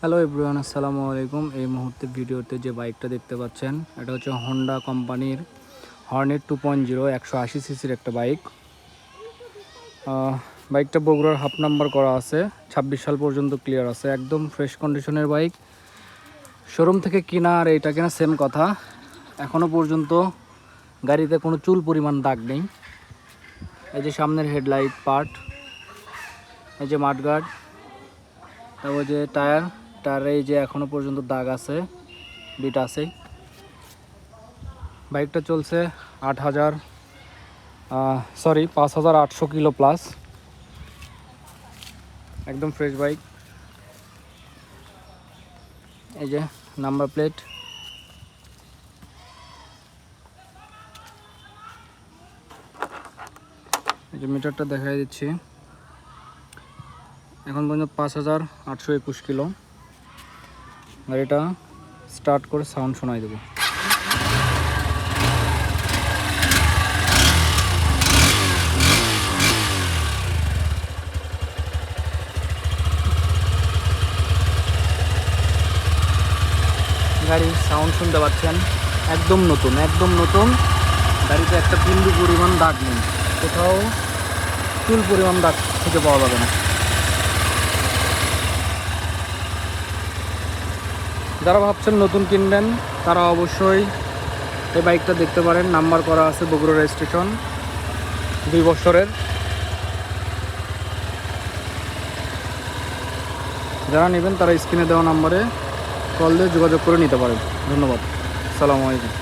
Hello everyone, আসসালামু আলাইকুম। এই মুহূর্তে ভিডিওতে যে বাইকটা দেখতে পাচ্ছেন এটা হচ্ছে হোন্ডা কোম্পানির হর্নেট 2.0 180 সিসির একটা বাইক। বাইকটা বগুড়ার হাফ নাম্বার করা আছে, 26 সাল পর্যন্ত ক্লিয়ার আছে, একদম ফ্রেশ কন্ডিশনের বাইক। শোরুম থেকে কিনা আর এইটা কিনা সেম কথা। এখনও পর্যন্ত গাড়িতে কোনো চুল পরিমাণ দাগ নেই। এই যে সামনের হেডলাইট পার্ট, এই যে মাডগার্ড, তারপর যে টায়ারে এই যে এখনও পর্যন্ত দাগ আছে, বিট আছে। বাইকটা চলছে 5,800 কিলো প্লাস, একদম ফ্রেশ বাইক। এই যে নাম্বার প্লেট, এই যে মিটারটা দেখাই দিচ্ছি। এখন পর্যন্ত 5,821 কিলো। গাড়িটা স্টার্ট করে সাউন্ড শোনাই দেবো। গাড়ির সাউন্ড শুনতে পাচ্ছেন, একদম নতুন। গাড়িতে একটা বিন্দু পরিমাণ দাগ নেই, কোথাও চুল পরিমাণ দাগ খুঁজে পাওয়া যাবে না। যারা ভাবছেন নতুন কিনবেন তারা অবশ্যই এই বাইকটা দেখতে পারেন। নাম্বার করা আছে বগুড়া রেজিস্ট্রেশন, 2 বছরের। যারা নেবেন তারা স্ক্রিনে দেওয়া নাম্বারে কল দিয়ে যোগাযোগ করে নিতে পারেন। ধন্যবাদ, আসসালামু আলাইকুম।